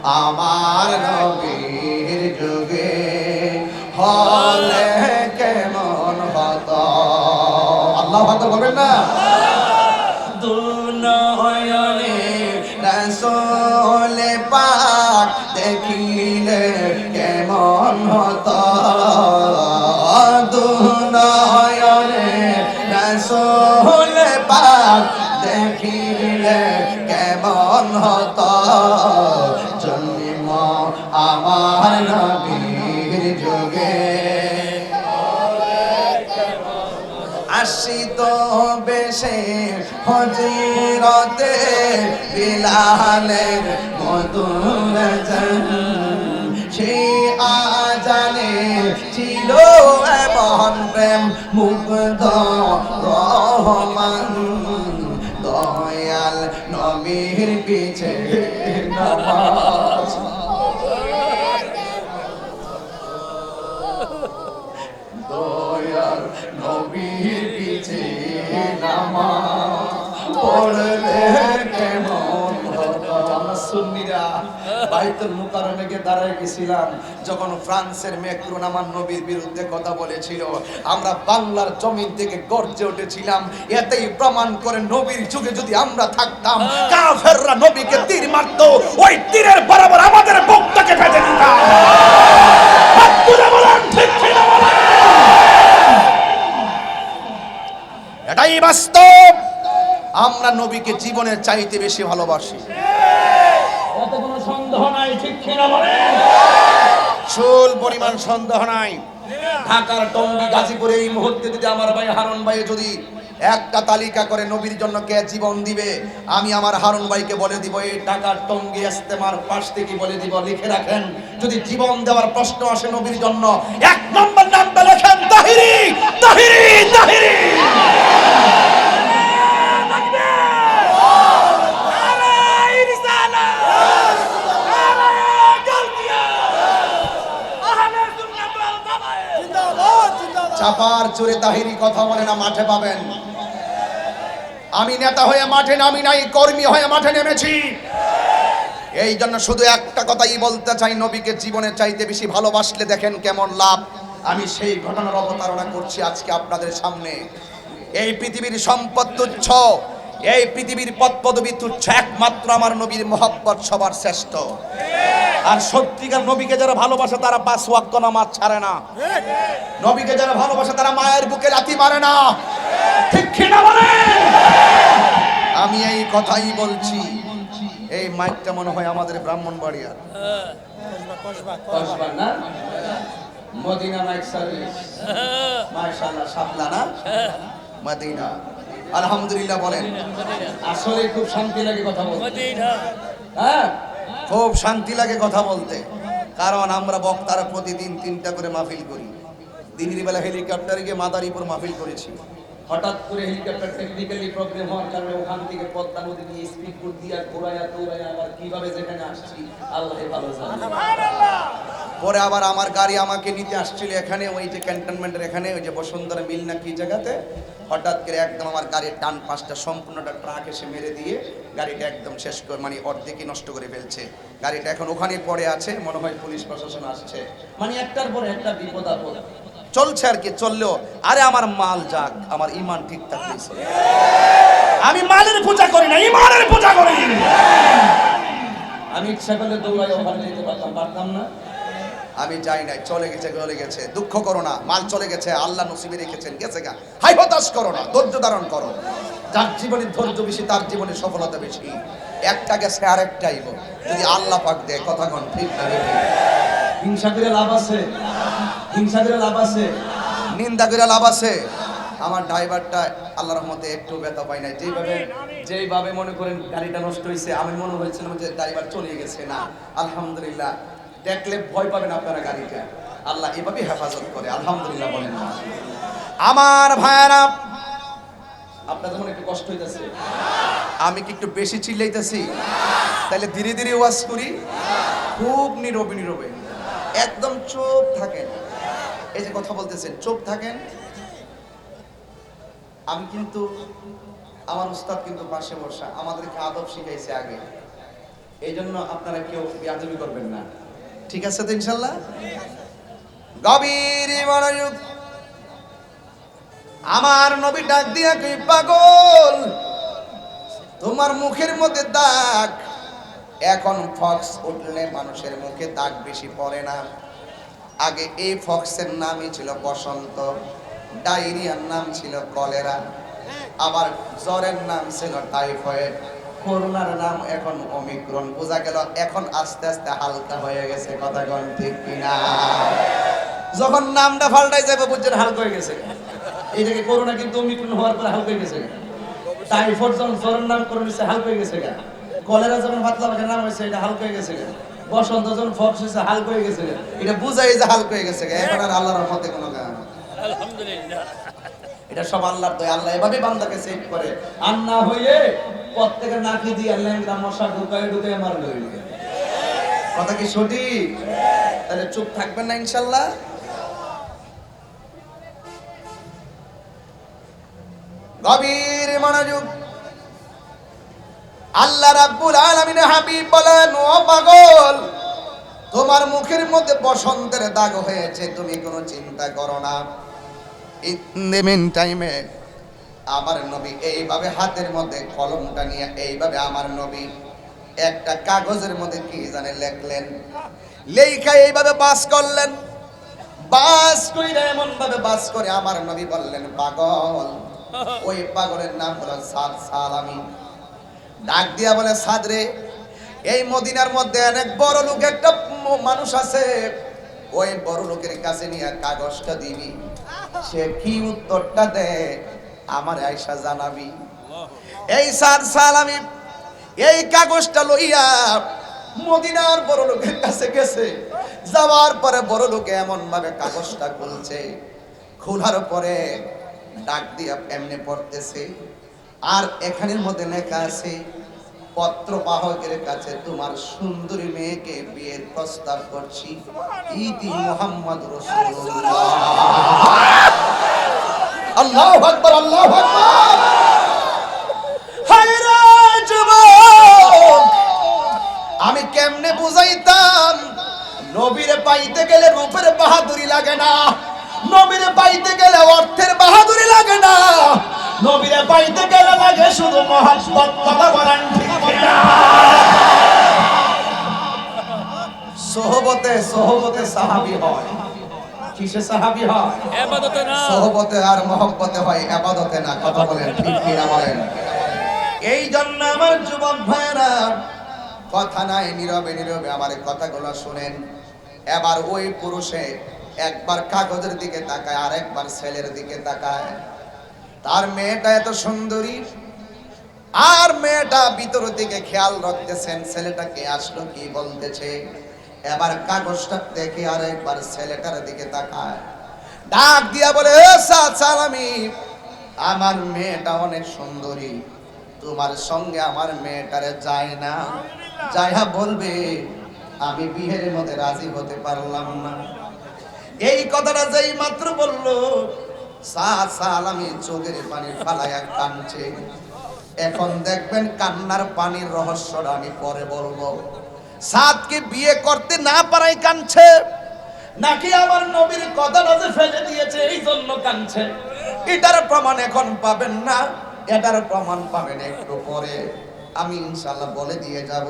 আমার নবীর যুগে হলে কেমন হতো। আল্লাহু আকবার বলবেন না? দুনয়নে রাসূল পাক দেখিলে কেমন হতো। দুনয়নে রাসূল পাক দেখিলে কেমন হতো। জন্ম আমার নবীর যুগে আসিত বেশে ফজিরতে বিলালের মধুর আযান। সেই আজানে ছিল এমন প্রেম মুগ্ধ রহমান। দয়াল নবীর পিছে নামাজ, দয়াল নবীর পিছে নামাজ পড়লে কেমন হতো। আমরা সুন্নিরা বাইতুল মুকাররমে গিয়ে দাঁড়ায় গেছিলাম যখন ফ্রান্সের ম্যাক্রন আমার নবীর বিরুদ্ধে কথা বলেছিল। আমরা বাংলার জমিন থেকে গর্জে উঠেছিলাম। এতেই প্রমাণ করে নবীর যুগে যদি আমরা থাকতাম, কাফেররা নবীকে তীর মারতো, ওই তীরের বরাবর আমাদের বুকটাকে ফেটে দিতাম। এটাই বাস্তব। আমরা নবীকে জীবনের চাইতে বেশি ভালোবাসি, এতে কোনো সন্দেহ নাই, ঠিক কিনা বলেন? চুল পরিমাণ সন্দেহ নাই। ঢাকার টঙ্গী গাজীপুরে এই মুহূর্তে যদি আমার ভাই হারুন ভাই যদি একটা তালিকা করে নবীর জন্য কে জীবন দিবে, আমি আমার হারুন ভাইকে বলে দিব এই ঢাকার টঙ্গী ইস্তেমার পাশ থেকে বলে দিব, লিখে রাখেন যদি জীবন দেওয়ার প্রশ্ন আসে নবীর জন্য, এক নম্বর নামটা লেখেন তাহিরি, তাহিরি, তাহিরি। চাপার চোরে তাহিরি কথা বলে না, মাঠে পাবেন। আমি নেতা হয়ে মাঠে নামি নাই, কর্মী হয়ে মাঠে নেমেছি। এই জন্য শুধু একটা কথাই বলতে চাই, নবীকে জীবনের চাইতে বেশি ভালোবাসলে দেখেন কেমন লাভ। আমি সেই ঘটনার অবতারণা করছি আজকে আপনাদের সামনে। এই পৃথিবীর সম্পদ তুচ্ছ, এই পৃথিবীর পদ পদবী তুচ্ছ, একমাত্র আমার নবীর মহব্বত সবার শ্রেষ্ঠ। আর সত্যিকার নবীকে যারা ভালোবাসে তারা 5 ওয়াক্ত নামাজ ছাড়ে না। নবীকে যারা ভালোবাসে তারা মায়ের বুকে লাথি মারে না, ঠিক কিনা বলেন? আমি এই কথাই বলছি। এই মাইকটা মনে হয় আমাদের ব্রাহ্মণবাড়িয়া কসবা না, মদিনা মাইক সার্ভিস, মাশাআল্লাহ, শাপলা না, মদিনা। আলহামদুলিল্লাহ বলেন। আসলে খুব শান্তি লাগে কথা বলতে, হ্যাঁ খুব শান্তি লাগে কথা বলতে। কারণ আমরা বক্তারা প্রতিদিন 3টা করে মাহফিল করি। দিনের বেলা হেলিকপ্টারে গিয়ে মাদারীপুর মাহফিল করেছি। হঠাৎ করে হেলিকপ্টার টেকনিক্যালি প্রবলেম হওয়ার কারণে ওখান থেকে পদ্মা নদী দিয়ে স্পিড বোট দিয়ে ঘোরায়া দৌড়ায়া আবার কিভাবে যেখানে আসছি আল্লাহই ভালো জানে। পরে আবার আমার গাড়ি আমাকে নিতে আসছিল এখানে, ওই যে ক্যান্টনমেন্টের এখানে, ওই যে বসুন্ধরা মিল না কি জায়গাতে। হঠাৎ করে একদম আমার গাড়ির ডান পাশটা সম্পূর্ণটা ট্রাক এসে মেরে দিয়ে গাড়িটা একদম শেষ করে, মানে অর্ধেকই নষ্ট করে ফেলছে। গাড়িটা এখন ওখানে পড়ে আছে, মনে হয় পুলিশ প্রশাসন আসছে। মানে একটার পর একটা বিপদ আপদ চলছে আর কি, চললেও আরে আমার মাল যাক, আমার ঈমান ঠিক থাকলেই চলে। আমি মালের পূজা করি না, ঈমানের পূজা করি। আমি ইচ্ছা করলে দৌড়াই ওখানে যেতে পারতাম না। আমি যাই নাই, চলে গেছে, চলে গেছে। দুঃখ করো না, মাল চলে গেছে, আল্লাহ নসিবে রেখেছেন, গেছে গা। হাই হতাশ করো না, ধৈর্য ধারণ করো। যার জীবনে ধৈর্য বেশি তার জীবনে সফলতা বেশি। একটা গেছে আরেকটা আইব, যদি আল্লাহ পাক দেয়। কথা কোন ঠিক না? হিংসা করে লাভ আছে? হিংসা করে লাভ আছে? নিন্দা করে লাভ আছে? আমার ড্রাইভারটা আল্লাহর রহমতে একটু ব্যথা পাই নাই। যেইভাবে মনে করেন গাড়িটা নষ্ট হয়েছে, আমি মনে হয়েছিল যে ড্রাইভার চলে গেছে। না, আলহামদুলিল্লাহ। দেখলে ভয় পাবেন আপনারা গাড়িটা, আল্লাহ এভাবে হেফাজত করে। আলহামদুলিল্লাহ বলেন না? আমার ভাইরা, আপনাদের মনে একটু কষ্ট হইতেছে? আমি কি একটু বেশি চিল্লাইতেছি? তাহলে ধীরে ধীরে ওয়াজ করি, খুব নীরবে নীরবে, একদম চুপ থাকেন। এই যে কথা বলতেছেন, চুপ থাকেন। আমি কিন্তু, আমার উস্তাদ কিন্তু পাশে বসা, আমাদেরকে আদব শিখাইছে আগে। এই জন্য আপনারা কেউ বেয়াদবি করবেন না, ঠিক আছে তো ইনশাল্লাহ? গভীর মনোযোগ। আমার নবী ডাক দিয়া কই, পাগল তোমার মুখের মধ্যে দাগ, এখন ফক্স উঠলে মানুষের মুখে দাগ বেশি পড়ে না। আগে এই ফক্সের নামই ছিল বসন্ত, ডায়রিয়ার নাম ছিল কলেরা, আবার জ্বরের নাম ছিল টাইফয়েড, করোনার নাম এখন ওমিক্রন। বোঝা গেল এখন আস্তে আস্তে হালকা হয়ে গেছে, কথা কোন ঠিক কিনা? যখন নামটা পাল্টাই যাবে বুঝছেন হালকা হয়ে গেছে। এই থেকে করোনা কিন্তু ওমিক্রন হওয়ার পরে হালকা হয়ে গেছে। টাইফয়েড যখন জ্বরের নাম করে নিচ্ছে হালকা হয়ে গেছে, কলেরা যখন পাতলা পাখির নাম হয়েছে এটা হালকা হয়ে গেছে, বসন্ত যখন ফক্স হয়েছে হালকা হয়ে গেছে, এটা বুঝাই যে হালকা হয়ে গেছে। এখন আর আল্লাহর রহমতে কোনো গান, আলহামদুলিল্লাহ, এটা সব আল্লাহর দয়া। আল্লাহ এভাবে বান্দাকে সেভ করে। আর না হইলে প্রত্যেকের নাকি দিয়ে ল্যাংড়া মশা ঢুকায় ঢুকায় মারবে। কথা কি সঠিক? তাহলে চুপ থাকবেন না ইনশাআল্লাহ? গভীর মনোযোগ। আল্লাহ রাব্বুল আলামিন হাবিব বলেন, ও পাগল তোমার মুখের মধ্যে বসন্তের দাগ হয়েছে, তুমি কোনো চিন্তা করো না। ইন দ্য মিন টাইমে আমার নবী এইভাবে হাতের মধ্যে কলমটা নিয়ে এইভাবে আমার নবী একটা কাগজের মধ্যে কি জানে লিখলেন, লেখা এইভাবে বাস করলেন। বাস কইরা এমন ভাবে বাস করে আমার নবী বললেন, পাগল। ওই পাগলের নাম হলো সাদ সালামি। ডাক দিয়া বলে, সাদ রে, এই মদিনার মধ্যে অনেক বড় লোক একটা মানুষ আছে, ওই বড় লোকের কাছে নিয়ে কাগজটা দিবি, সে কি উত্তরটা দেয় আমার আয়েশা জানাবি। এই সাদ সালামি এই কাগজটা লইয়া মদিনার বড় লোকের কাছে গেছে। যাওয়ার পরে বড় লোকে এমন ভাবে কাগজটা খুলছে, খোলার পরে ডাক দিয়া এমনি পড়তেছে, আর এখানের মধ্যে লেখা আছে, পত্র বাহকের কাছে তোমার সুন্দরী মেয়েকে বিয়ের প্রস্তাব করছি, ইতি মুহাম্মদ রাসূলুল্লাহ। আল্লাহু আকবার, আল্লাহু আকবার। হায়রে যুবক, আমি কেমনে বুঝাইতাম, নবীরে পাইতে গেলে রূপের বাহাদুরি লাগে না, নবীরে পাইতে গেলে অর্থের বাহাদুরি লাগে না, নবীরে পাইতে গেলে লাগে শুধু মহব্বত। কথা বলেন ঠিক কিনা? সোহবতে সোহবতে সাহাবী হয়। কিসে সাহাবী হয়? ইবাদতে না। সোহবতে আর মহব্বতে হয়, ইবাদতে না। কথা বলেন ঠিক কিনা বলেন? এই জন্য আমার যুবক ভাইরা, কথা নাই, নীরবে নীরবে আমার কথাগুলো শুনেন। এবার ওই পুরুষে একবার কাগজের দিকে তাকায়, আর একবার ছেলের দিকে তাকায়। তার মেয়েটা এত সুন্দরী, আর মেয়েটা ভিতর দিকে খেয়াল রাখতেছেন ছেলেটাকে আসলো কি বলতেছে। এবার কাগজটা দেখে আর একবার ছেলেটার দিকে তাকায়, ডাক দিয়া বলে, সাদ সালামি, আমার মেয়েটা অনেক সুন্দরী, তোমার সঙ্গে আমার মেয়েটারে যায় না, যাইয়া বলবে আমি বিয়ের মধ্যে রাজি হতে পারলাম না। এই কথাটা যেই মাত্র বললো, সাদ সালামি চোখের পানি ফালাইয়া কাঁদছে। এখন দেখবেন কান্নার পানির রহস্যটা আমি পরে বলবো। সাদকে বিয়ে করতে না পারাই কাঁদছে, নাকি আমার নবীর কথাটা যে ফেলে দিয়েছে এই জন্য কাঁদছে, এটার প্রমাণ এখন পাবেন না, এটার প্রমাণ পাবেন একটু পরে। আমি ইনশাআল্লাহ বলে দিয়ে যাব।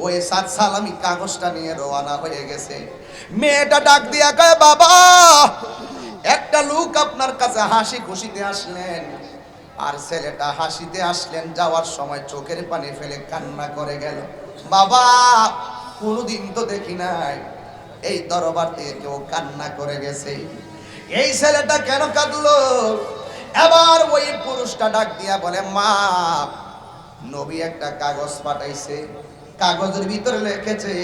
ওই সাদ সালামি কাগজটা নিয়ে রওনা হয়ে গেছে। মেয়েটা ডাক দিয়া কয়, বাবা, একটা লোক আপনার কাছে হাসি খুশিতে আসলেন, আর ছেলেটা হাসিতে আসলেন, যাওয়ার সময় চোখের পানি ফেলে কান্না করে গেল। বাবা, কোনোদিন তো দেখি নাই এই দরবার থেকে কেউ কান্না করে গেছে, এই ছেলেটা কেন কাঁদলো? এবার ওই পুরুষটা ডাক দিয়া বলে, মা, নবী একটা কাগজ পাঠাইছে, কাগজের ভিতরে লিখেছে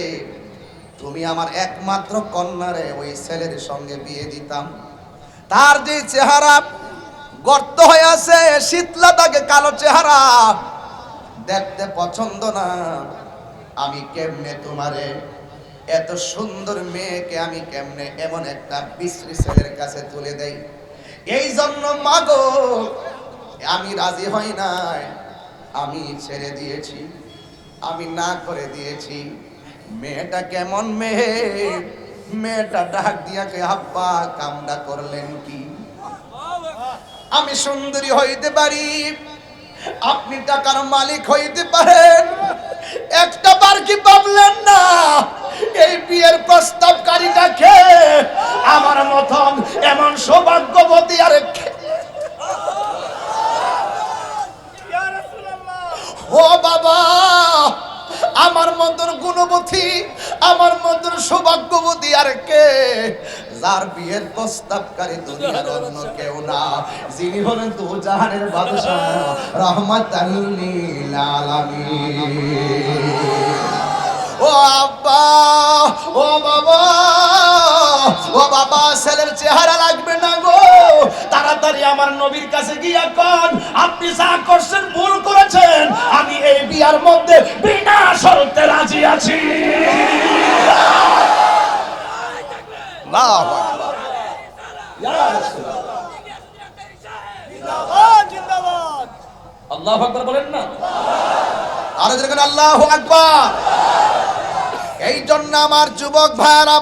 তুমি আমার একমাত্র কন্যারে ওই ছেলের সঙ্গে বিয়ে দিতাম। তার যে চেহারা গর্ত হয়ে আছে, শীতলা দাগে কালো চেহারা, দেখতে পছন্দ না। আমি কেমনে তোমারে, এত সুন্দর মেয়েকে আমি কেমনে এমন একটা বিশ্রী ছেলের কাছে তুলে দেই? এই জন্য মাগো আমি রাজি হই নাই, আমি ছেড়ে দিয়েছি। আমি না করে দিয়েছি। মেয়েটা কেমন মেয়ে? মেয়েটা ডাক দিয়া কে আব্বা কামটা করলেন কি? আমি সুন্দরী হইতে পারি, আপনি টাকার মালিক হইতে পারেন, একটা বার কি ভাবলেন না এই বিয়ের প্রস্তাবকারীটা কে? আমার মতন এমন সৌভাগ্যবতী আর ও বাবা, আমার মতন গুণবতী, আমার মতন সৌভাগ্যবতী আর কে? যার বিয়ের প্রস্তাবকারী দুনিয়ার অন্য কেউ না, যিনি হলেন দুজাহানের বাদশা রহমাতাল লিল আলামিন। ও আব্বা, ও বাবা, ও বাবা, ছেলের চেহারা লাগবে না গো, তাড়াতাড়ি আমার নবীর কাছে গিয়া কোন আপনি যা করছেন ভুল করেছেন, আমি এই বিয়ার মধ্যে বিনা শর্তে রাজি আছি। আল্লাহু আকবার, ইয়া রাসূলুল্লাহ, জিন্দাবাদ জিন্দাবাদ, আল্লাহু আকবার বলেন না, আরো যেরকম আল্লাহু আকবার। এই জন্য আমার যুবক ভাইরা,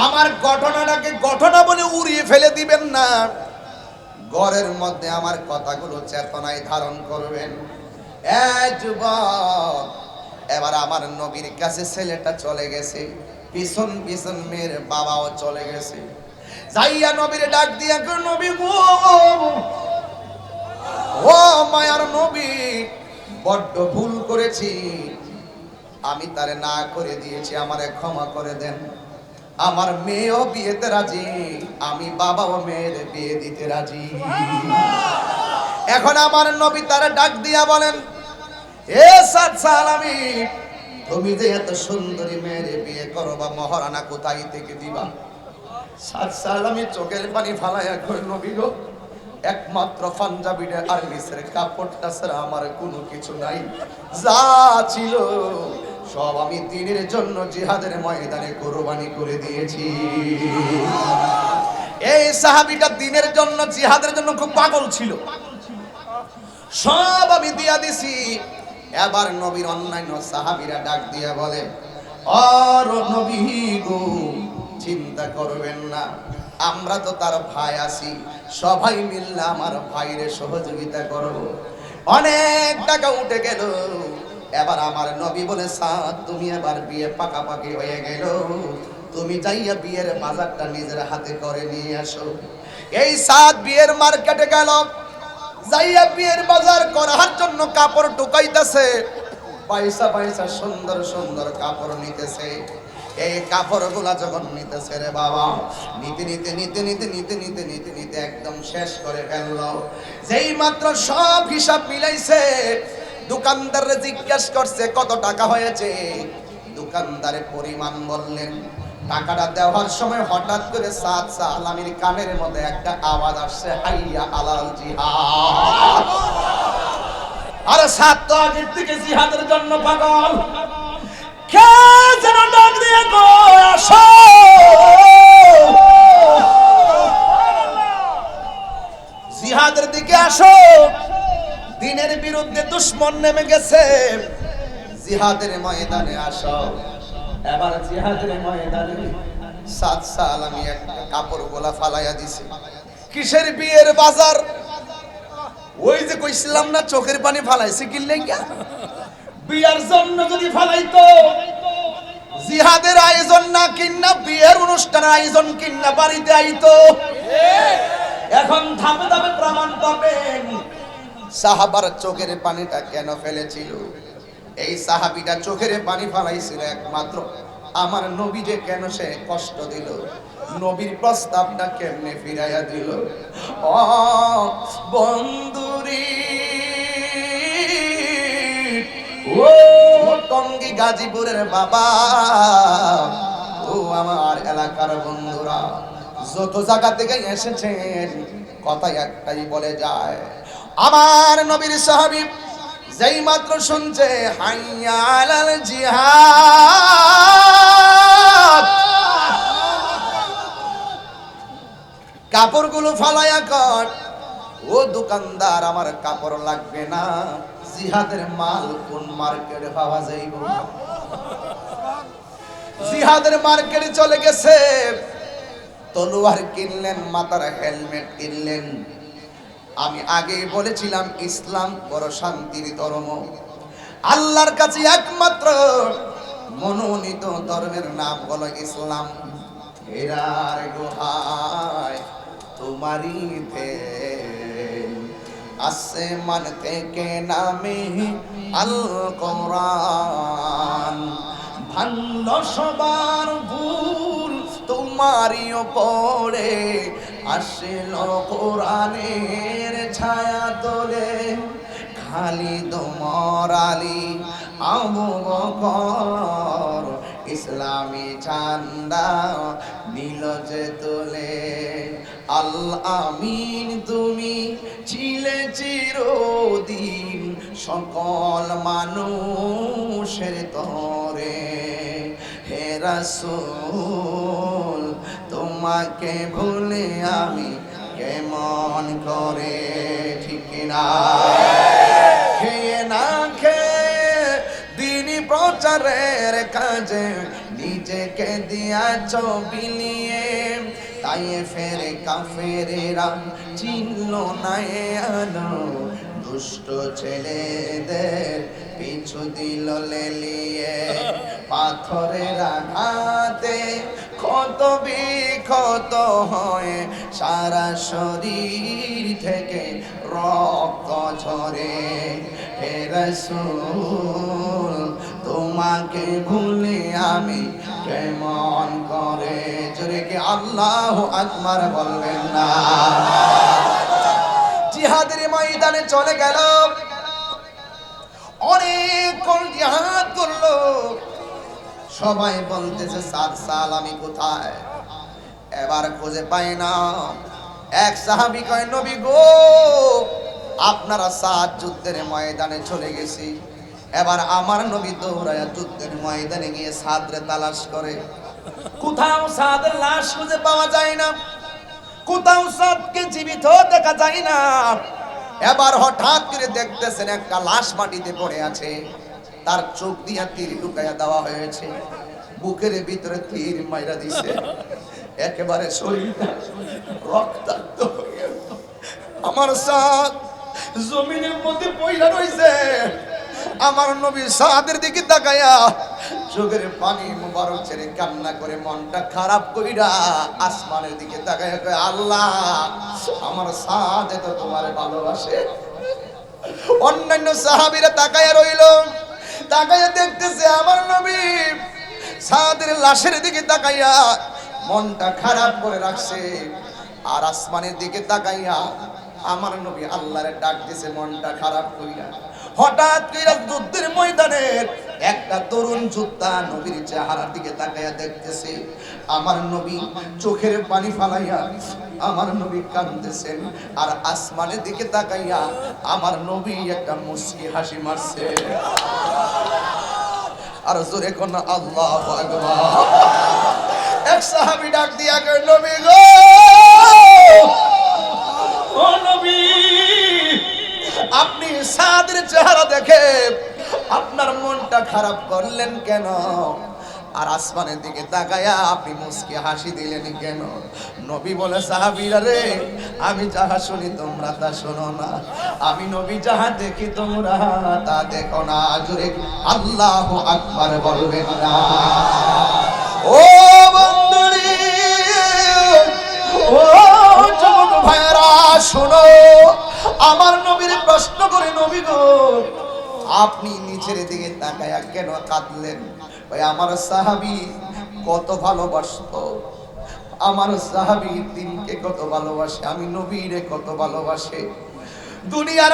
আমার ঘটনাটাকে ঘটনা বলে উড়িয়ে ফেলে দিবেন না, ঘরের মধ্যে আমার কথাগুলো চেতনায় ধারণ করবেন। যুবক, এবার আমার নবীর কাছে ছেলেটা চলে গেছে, পিছন পিছন মেয়ের বাবাও চলে গেছে। যাইয়া নবীর ডাক দিয়া কই, নবী গো, ও মায়ার নবী, বড্ড ভুল করেছি, আমি তারে না করে দিয়েছি, আমারে ক্ষমা করে দেন। আমার মেয়েও বিয়েতে রাজি, আমি বাবাও মেয়ের বিয়ে দিতে রাজি। এখন আমার নবী তারে ডাক দিয়া বলেন, এ সাদ সালামি, তুমি যে এত সুন্দরী মেয়ের বিয়ে করবা, মহারানা কোথায় থেকে দিবা? সাদ সালামি চোখের পানি ফালাইয়া কই, নবী গো, একমাত্র পাঞ্জাবিটা আর নিচের কাপড়টা ছাড়া আমার কোনো কিছু নাই, যা ছিল সব আমি দ্বীনের জন্য জিহাদের ময়দানে কুরবানি করে দিয়েছি। এই সাহাবীটা দ্বীনের জন্য, জিহাদের জন্য খুব পাগল ছিল, সব আমি দিয়া দিছি। এবার নবীর অন্যান্য সাহাবীরা ডাক দিয়া বলে, আর নবী গো, চিন্তা করবেন না, আমরা তো তার ভাই আছি, সবাই মিললে আমার ভাইরে সহযোগিতা করব। অনেক টাকা উঠে গেল। এবার আমার নবী বলে, সাদ, তুমি এবার বিয়ে পাকাপাকি হয়ে গেল, তুমি যাইয়া বিয়ের বাজারটা নিজের হাতে করে নিয়ে আসো। এই সাদ বিয়ের মার্কেটে গেল, যাইয়া বিয়ের বাজার করার জন্য কাপড় ঢুকাইতেছে, পয়সা পয়সা সুন্দর সুন্দর কাপড় নিতেছে। এই কাপড়গুলা যখন নিতেছে রে বাবা, নিতে নিতে নিতে নিতে নিতে নিতে নিতে নিতে একদম শেষ করে ফেললো। যেই মাত্র সব হিসাব মিলাইছে, দোকানদারে জিজ্ঞেস করছে কত টাকা হয়েছে, দোকানদারে পরিমাণ বললেন। টাকাটা দেওয়ার সময় হঠাৎ করে সাদ সালামির কানের মধ্যে একটা আওয়াজ আসছে, হাইয়া আলাল জিহাদ। আরে সাদ তো আগের থেকে জিহাদের জন্য পাগল, কে যেন ডাক দিয়ে গো, আসো, জিহাদের দিকে আসো, দ্বীনের বিরুদ্ধে দুশমন নেমে গেছে, জিহাদের ময়দানে আসো। এবার জিহাদের ময়দানে সাদ সালামি একটা কাপড় গোলা ফালাইয়া দিছে। কিসের বিয়ের বাজার? ওই যে কইছিলাম না, চোখের পানি ফালাইছে কি লাগা? বিয়ার জন্য যদি ফালাইতো, জিহাদের আয়োজন না কিন্না বিয়ের অনুষ্ঠানের আয়োজন কিন্না বাড়িতে আইতো। এখন ধাপে ধাপে প্রমাণ পাবেন সাহাবার চোখের পানিটা কেন ফেলেছিল। এই সাহাবীটা চোখের পানি ফালাইছিল একমাত্র আমার নবী যে কেন সে কষ্ট দিল, নবীর প্রস্তাবটা কেমনে ফিরাইয়া দিল। ও বন্ধুরি, ও টঙ্গী গাজীপুরের বাবা, ও আমার এলাকার বন্ধুরা, যত জায়গা থেকে এসেছেন, কথা একটাই বলে যায়, আমার নবীর সাহাবী যেই মাত্র শুনছে হাইয়া আলাল জিহাদ, কাপড়গুলো ফালাইয়া কর, ও দোকানদার আমার কাপড় লাগবে না, জিহাদের মাল কোন মার্কেটে পাওয়া যাইব? জিহাদের মার্কেটে চলে গেছে, তলোয়ার কিনলেন, মাথার হেলমেট কিনলেন। আমি আগেই বলেছিলাম ইসলাম বড় শান্তির ধর্ম, আল্লাহর কাছে একমাত্র মনোনীত ধর্মের নাম হলো ইসলাম। হেরার গুহায় তোমারি দেন, আসমান থেকে নামে আল কোরআন, ভাঙল সবার ভুল তোমারিও পড়ে, আসল কোরআনের ছায়া তোলে। খালিদ ওমর আলী আবু বকর ইসলামী ঝান্ডা নীল যে তোলে। আল আমিন তুমি ছিলে চিরদিন সকল মানুষের তরে। হে রাসূল তোমাকে ভুলে আমি কেমন করে, ঠিক না? খেয়ে না খেয়ে দিনী প্রচারের কাজে নিজেকে দিয়াছ বিলিয়ে, তাই ফেরে কাফেরেরা চিনল না আলো, দুষ্ট ছেলেদের পিছু দিল লেলিয়ে। পাথরের আঘাতে ক্ষত বিক্ষত হয়ে সারা শরীর থেকে রক্ত ঝরে। হে রাসূল তোমাকে ভুলে আমি কেমন করে, জোরে কি আল্লাহু আকবার বলবেন না? জিহাদের ময়দানে চলে গেল, অনেকক্ষণ জিহাদ করলো। সবাই বলতেছে সাদ সালামি কোথায়? এবার খুঁজে পাই না। এক সাহাবী কয়, নবী গো আপনারা সাদ যুদ্ধের ময়দানে চলে গেছি। এবার আমার নবী দৌড়ায়া যুদ্ধের ময়দানে গিয়ে সাদরে তালাশ করে, কোথাও সাদের লাশ খুঁজে পাওয়া যায় না, কোথাও সাদকে জীবিত দেখা যায় না। এবার হঠাৎ করে দেখতেছেন একটা লাশ মাটিতে পড়ে আছে, তার চোখ দিয়া তীর ঢুকাইয়া দেওয়া হয়েছে, বুকের ভিতরে তীর মাইরা দিছে, একেবারে শরীরটা রক্তাক্ত হয়ে গেল। আমার সাদ জমিনের মধ্যে পয়লা রইছে। আমার নবী সাদের দিকে তাকায়া চোখের পানি মুবারক ছেড়ে কান্না করে মনটা খারাপ কইরা আসমানের দিকে তাকায়া কয়, আল্লাহ আমার সাদ তো তোমারে ভালোবাসে। অন্যান্য সাহাবীরা তাকায়া রইল, তাকায়া দেখতেছে আমার নবী সাদের লাশের দিকে তাকাইয়া মনটা খারাপ করে রাখছে। আর আসমানের দিকে তাকাইয়া আমার নবী আল্লাহরে ডাক দিছে মনটা খারাপ কইরা। হঠাৎ করে যুদ্ধের ময়দানে একটা তরুণ যোদ্ধা নবীর চেহারার দিকে তাকাইয়া দেখতেছে। আমার নবী চোখের পানি ফালাইয়া আমার নবী কাঁদতেছেন, আর আসমানের দিকে তাকাইয়া আমার নবী একটা মুস্কি হাসি মারছে। আর জোরে কোন আল্লাহু আকবার। এক সাহাবী ডাক দিয়া কয়, নবী গো, ও নবী, আপনি সাদের চেহারা দেখে আপনার মনটা খারাপ করলেন কেন? আর আসমানের দিকে তাকায়া আপনি মুস্কি হাসি দিলেন কেন? নবী বলে, সাহাবীরা রে, আমি যাহা শুনি তোমরা তা শোনো না, আমি নবী যাহা দেখি তোমরা তা দেখো না। জোরে আল্লাহু আকবার বলবেন না? ও বন্ধুরে, ও যুবক ভাইরা শোনো, আমার নবীর প্রশ্ন করে, নবী গো আপনি নিচের দিকে তাকায়া কেন কাঁদলেন? ভাই আমার সাহাবী কত ভালোবাসতো, আমার সাহাবী দিনকে কত ভালোবাসে, আমি নবীরে কত ভালোবাসে। দুনিয়ার